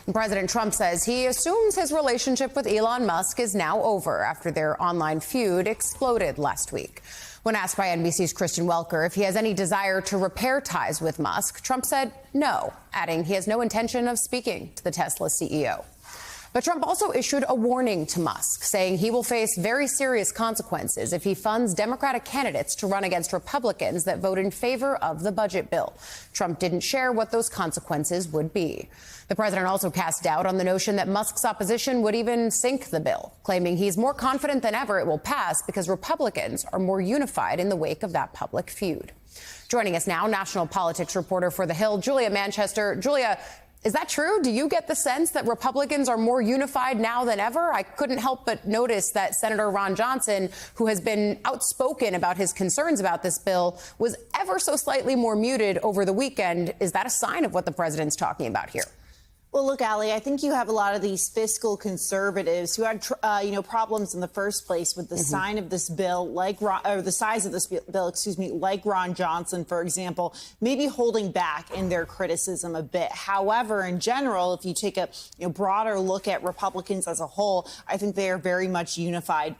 And President Trump says he assumes his relationship with Elon Musk is now over after their online feud exploded last week. When asked by NBC's Kristen Welker if he has any desire to repair ties with Musk, Trump said no, adding he has no intention of speaking to the Tesla CEO. But Trump also issued a warning to Musk, saying he will face very serious consequences if he funds Democratic candidates to run against Republicans that vote in favor of the budget bill. Trump didn't share what those consequences would be. The president also cast doubt on the notion that Musk's opposition would even sink the bill, claiming he's more confident than ever it will pass because Republicans are more unified in the wake of that public feud. Joining us now, national politics reporter for The Hill, Julia Manchester. Julia, is that true? Do you get the sense that Republicans are more unified now than ever? I couldn't help but notice that Senator Ron Johnson, who has been outspoken about his concerns about this bill, was ever so slightly more muted over the weekend. Is that a sign of what the president's talking about here? Well, look, Ali, I think you have a lot of these fiscal conservatives who had, problems in the first place with the sign of this bill, the size of this bill, like Ron Johnson, for example, maybe holding back in their criticism a bit. However, in general, if you take a broader look at Republicans as a whole, I think they are very much unified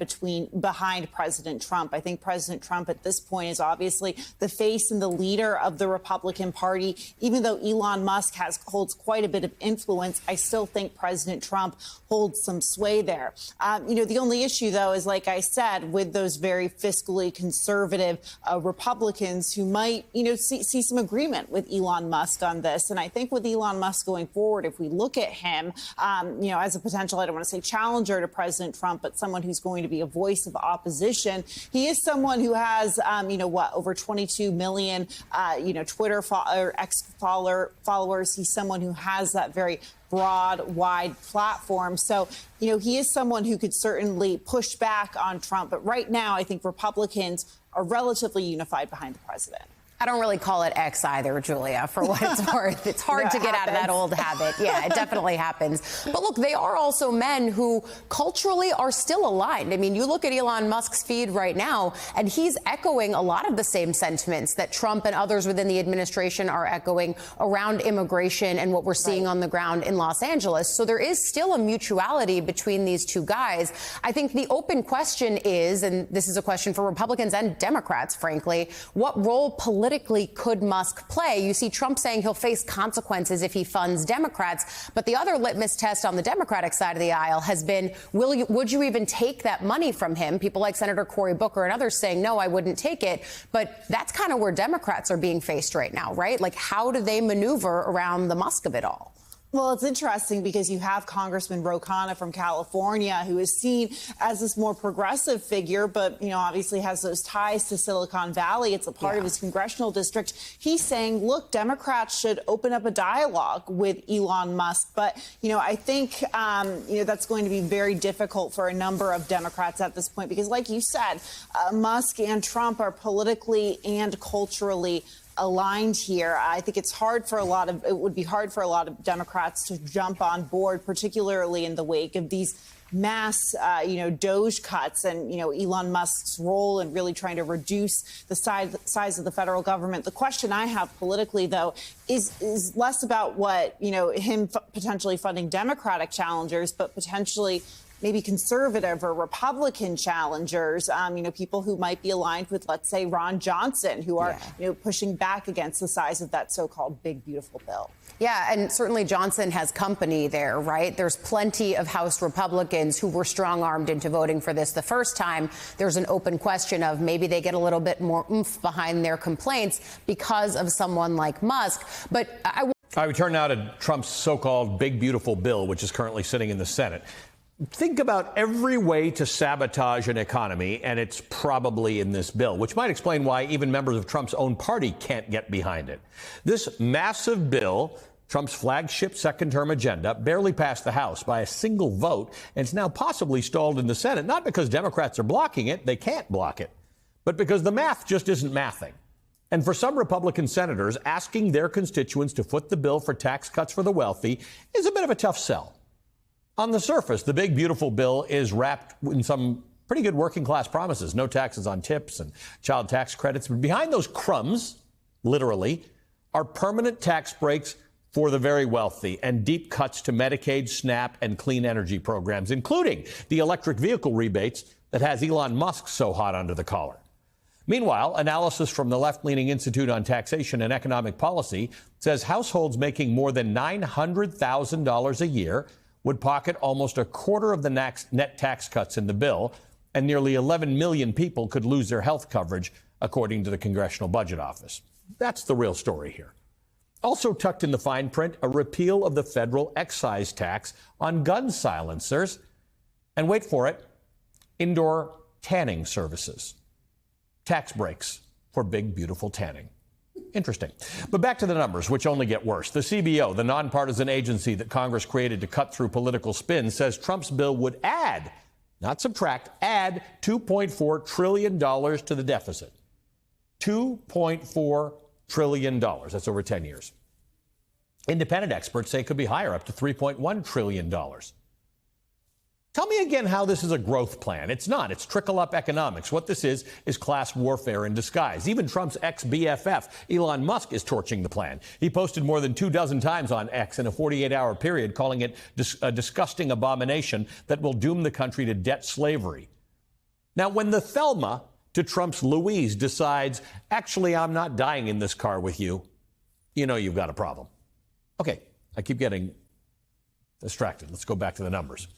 behind President Trump. I think President Trump at this point is obviously the face and the leader of the Republican Party. Even though Elon Musk holds quite a bit of influence, I still think President Trump holds some sway there. The only issue, though, is, like I said, with those very fiscally conservative Republicans who might, see some agreement with Elon Musk on this. And I think with Elon Musk going forward, if we look at him, as a potential, I don't want to say challenger to President Trump, but someone who's going to be a voice of opposition, he is someone who has, over 22 million, Twitter or X followers. He's someone who has that very broad, wide platform. So, he is someone who could certainly push back on Trump. But right now, I think Republicans are relatively unified behind the president. I don't really call it X either, Julia, for what it's worth. It's hard to get out of that old habit. Yeah, it definitely happens. But look, they are also men who culturally are still aligned. I mean, you look at Elon Musk's feed right now, and he's echoing a lot of the same sentiments that Trump and others within the administration are echoing around immigration and what we're seeing on the ground in Los Angeles. So there is still a mutuality between these two guys. I think the open question is, and this is a question for Republicans and Democrats, frankly, what role politically could Musk play? You see Trump saying he'll face consequences if he funds Democrats. But the other litmus test on the Democratic side of the aisle has been, would you even take that money from him? People like Senator Cory Booker and others saying, no, I wouldn't take it. But that's kind of where Democrats are being faced right now, right? Like, how do they maneuver around the Musk of it all? Well, it's interesting because you have Congressman Ro Khanna from California, who is seen as this more progressive figure, but, obviously has those ties to Silicon Valley. It's a part of his congressional district. He's saying, look, Democrats should open up a dialogue with Elon Musk. But, I think, that's going to be very difficult for a number of Democrats at this point, because like you said, Musk and Trump are politically and culturally aligned here. I think it would be hard for a lot of Democrats to jump on board, particularly in the wake of these mass, DOGE cuts and, Elon Musk's role in really trying to reduce the size of the federal government. The question I have politically, though, is less about what, him potentially funding Democratic challengers, but potentially maybe conservative or Republican challengers, people who might be aligned with, let's say, Ron Johnson, who are, pushing back against the size of that so-called big, beautiful bill. Yeah, and certainly Johnson has company there, right? There's plenty of House Republicans who were strong-armed into voting for this the first time. There's an open question of maybe they get a little bit more oomph behind their complaints because of someone like Musk. But I return now to Trump's so-called big, beautiful bill, which is currently sitting in the Senate. Think about every way to sabotage an economy, and it's probably in this bill, which might explain why even members of Trump's own party can't get behind it. This massive bill, Trump's flagship second-term agenda, barely passed the House by a single vote, and it's now possibly stalled in the Senate, not because Democrats are blocking it, they can't block it, but because the math just isn't mathing. And for some Republican senators, asking their constituents to foot the bill for tax cuts for the wealthy is a bit of a tough sell. On the surface, the big, beautiful bill is wrapped in some pretty good working-class promises. No taxes on tips and child tax credits. But behind those crumbs, literally, are permanent tax breaks for the very wealthy and deep cuts to Medicaid, SNAP, and clean energy programs, including the electric vehicle rebates that has Elon Musk so hot under the collar. Meanwhile, analysis from the left-leaning Institute on Taxation and Economic Policy says households making more than $900,000 a year would pocket almost a quarter of the net tax cuts in the bill, and nearly 11 million people could lose their health coverage, according to the Congressional Budget Office. That's the real story here. Also tucked in the fine print, a repeal of the federal excise tax on gun silencers. And wait for it, indoor tanning services. Tax breaks for big, beautiful tanning. Interesting. But back to the numbers, which only get worse. The CBO, the nonpartisan agency that Congress created to cut through political spin, says Trump's bill would add, not subtract, add $2.4 trillion to the deficit. $2.4 trillion. That's over 10 years. Independent experts say it could be higher, up to $3.1 trillion. Tell me again how this is a growth plan. It's not. It's trickle-up economics. What this is class warfare in disguise. Even Trump's ex-BFF, Elon Musk, is torching the plan. He posted more than 24 times on X in a 48-hour period, calling it a disgusting abomination that will doom the country to debt slavery. Now, when the Thelma to Trump's Louise decides, actually, I'm not dying in this car with you, you know you've got a problem. Okay, I keep getting distracted. Let's go back to the numbers.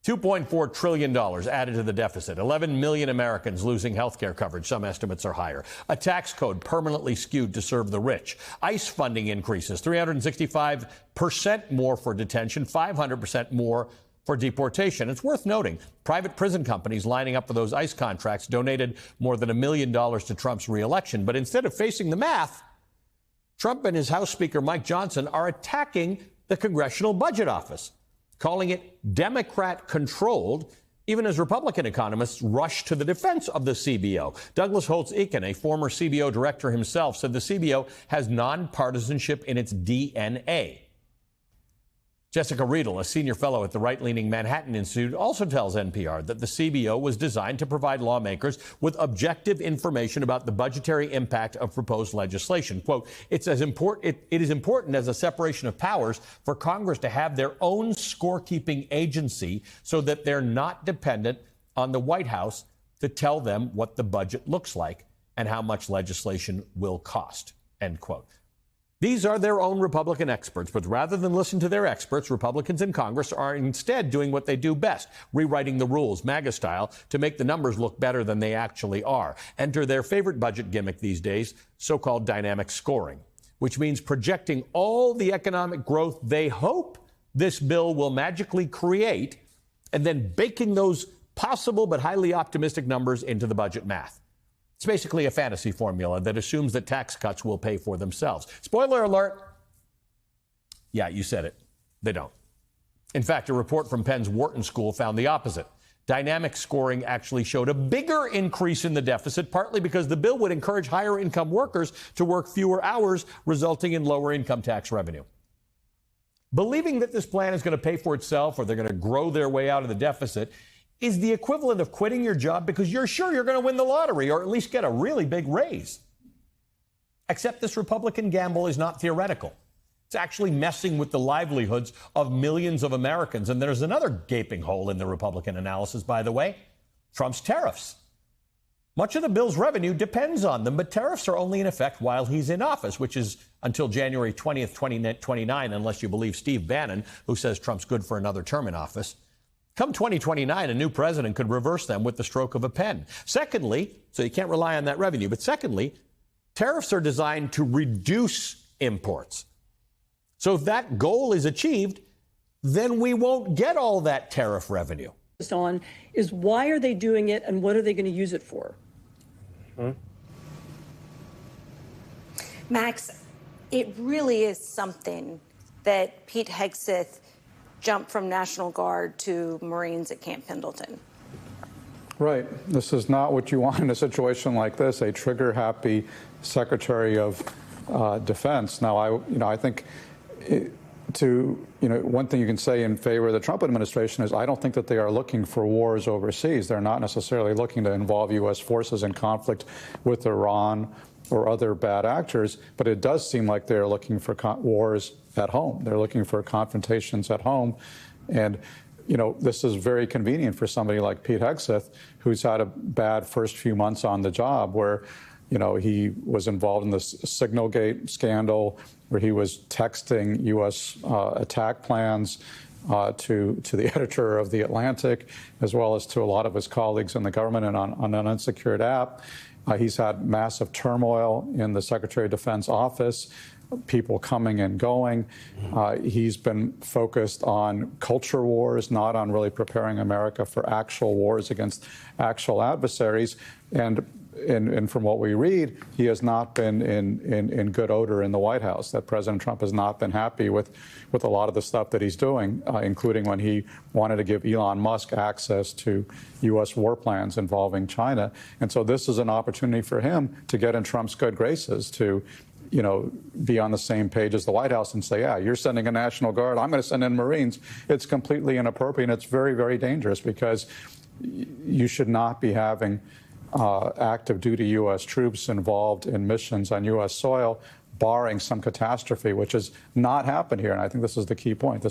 $2.4 trillion added to the deficit. 11 million Americans losing health care coverage. Some estimates are higher. A tax code permanently skewed to serve the rich. ICE funding increases. 365% more for detention, 500% more for deportation. It's worth noting, private prison companies lining up for those ICE contracts donated more than $1 million to Trump's reelection. But instead of facing the math, Trump and his House Speaker Mike Johnson are attacking the Congressional Budget Office, calling it Democrat-controlled, even as Republican economists rush to the defense of the CBO. Douglas Holtz-Eakin, a former CBO director himself, said the CBO has nonpartisanship in its DNA. Jessica Riedel, a senior fellow at the right-leaning Manhattan Institute, also tells NPR that the CBO was designed to provide lawmakers with objective information about the budgetary impact of proposed legislation. Quote, it is important as a separation of powers for Congress to have their own scorekeeping agency so that they're not dependent on the White House to tell them what the budget looks like and how much legislation will cost, end quote. These are their own Republican experts, but rather than listen to their experts, Republicans in Congress are instead doing what they do best, rewriting the rules, MAGA style, to make the numbers look better than they actually are. Enter their favorite budget gimmick these days, so-called dynamic scoring, which means projecting all the economic growth they hope this bill will magically create and then baking those possible but highly optimistic numbers into the budget math. It's basically a fantasy formula that assumes that tax cuts will pay for themselves. Spoiler alert. Yeah, you said it. They don't. In fact, a report from Penn's Wharton School found the opposite. Dynamic scoring actually showed a bigger increase in the deficit, partly because the bill would encourage higher income workers to work fewer hours, resulting in lower income tax revenue. Believing that this plan is going to pay for itself or they're going to grow their way out of the deficit is the equivalent of quitting your job because you're sure you're going to win the lottery or at least get a really big raise. Except this Republican gamble is not theoretical. It's actually messing with the livelihoods of millions of Americans. And there's another gaping hole in the Republican analysis, by the way, Trump's tariffs. Much of the bill's revenue depends on them, but tariffs are only in effect while he's in office, which is until January 20th, 2029, unless you believe Steve Bannon, who says Trump's good for another term in office. Come 2029, a new president could reverse them with the stroke of a pen. Secondly, so you can't rely on that revenue, but secondly, tariffs are designed to reduce imports. So if that goal is achieved, then we won't get all that tariff revenue. On is why are they doing it and what are they going to use it for? Max, it really is something that Pete Hegseth jumped from National Guard to Marines at Camp Pendleton. Right. This is not what you want in a situation like this, a trigger-happy Secretary of Defense. Now, I think one thing you can say in favor of the Trump administration is I don't think that they are looking for wars overseas. They're not necessarily looking to involve U.S. forces in conflict with Iran or other bad actors, but it does seem like they're looking for wars at home. They're looking for confrontations at home. And, this is very convenient for somebody like Pete Hegseth, who's had a bad first few months on the job where, he was involved in this Signalgate scandal where he was texting U.S. Attack plans to the editor of The Atlantic, as well as to a lot of his colleagues in the government and on an unsecured app. He's had massive turmoil in the Secretary of Defense office, people coming and going. He's been focused on culture wars, not on really preparing America for actual wars against actual adversaries. And from what we read, he has not been in good odor in the White House, that President Trump has not been happy with a lot of the stuff that he's doing, including when he wanted to give Elon Musk access to U.S. war plans involving China. And so this is an opportunity for him to get in Trump's good graces, to be on the same page as the White House and say, yeah, you're sending a National Guard, I'm going to send in Marines. It's completely inappropriate, and it's very, very dangerous, because you should not be having active duty U.S. troops involved in missions on U.S. soil, barring some catastrophe, which has not happened here. And I think this is the key point.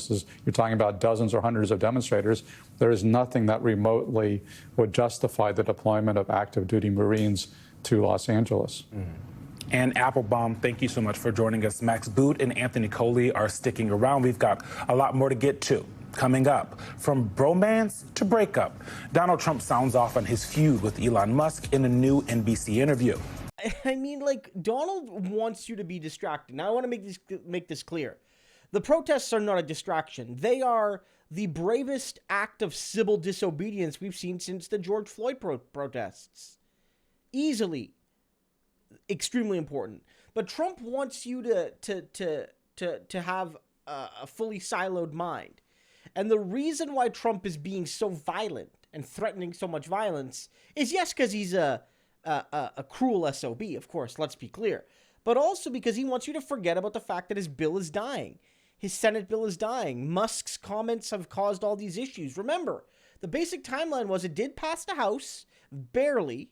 You're talking about dozens or hundreds of demonstrators. There is nothing that remotely would justify the deployment of active duty Marines to Los Angeles. Anne Applebaum, thank you so much for joining us. Max Boot and Anthony Coley are sticking around. We've got a lot more to get to coming up. From bromance to breakup, Donald Trump sounds off on his feud with Elon Musk in a new NBC interview. I mean, Donald wants you to be distracted. Now, I want to make this clear. The protests are not a distraction. They are the bravest act of civil disobedience we've seen since the George Floyd protests. Easily extremely important. But Trump wants you to have a fully siloed mind. And the reason why Trump is being so violent and threatening so much violence is, yes, because he's a cruel SOB, of course, let's be clear, but also because he wants you to forget about the fact that his bill is dying. His Senate bill is dying. Musk's comments have caused all these issues. Remember, the basic timeline was it did pass the House, barely,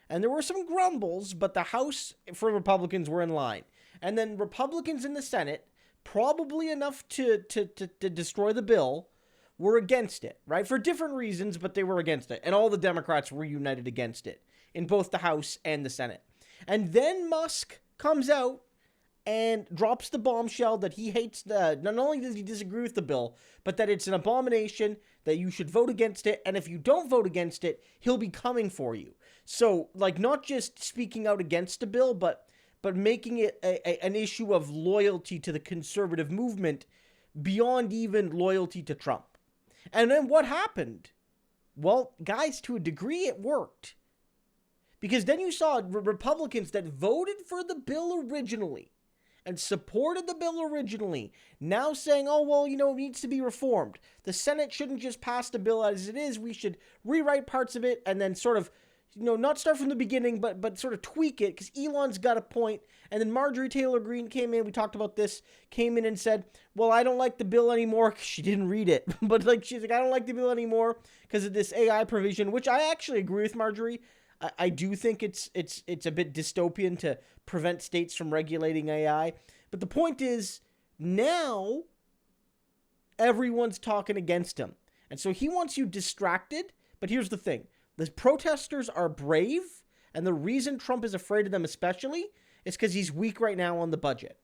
and there were some grumbles, but the House for Republicans were in line. And then Republicans in the Senate, probably enough to destroy the bill, were against it, right? For different reasons, but they were against it. And all the Democrats were united against it in both the House and the Senate. And then Musk comes out and drops the bombshell that he hates not only does he disagree with the bill, but that it's an abomination, that you should vote against it, and if you don't vote against it, he'll be coming for you. So, not just speaking out against the bill, but making it an issue of loyalty to the conservative movement beyond even loyalty to Trump. And then what happened? Well, guys, to a degree, it worked. Because then you saw Republicans that voted for the bill originally and supported the bill originally, now saying, oh, well, it needs to be reformed. The Senate shouldn't just pass the bill as it is. We should rewrite parts of it and then sort of, not start from the beginning, but sort of tweak it, because Elon's got a point. And then Marjorie Taylor Greene came in, we talked about this, came in and said, well, I don't like the bill anymore, because she didn't read it. But she's like, I don't like the bill anymore because of this AI provision, which I actually agree with Marjorie. I do think it's a bit dystopian to prevent states from regulating AI. But the point is, now everyone's talking against him. And so he wants you distracted. But here's the thing. The protesters are brave, and the reason Trump is afraid of them especially is because he's weak right now on the budget.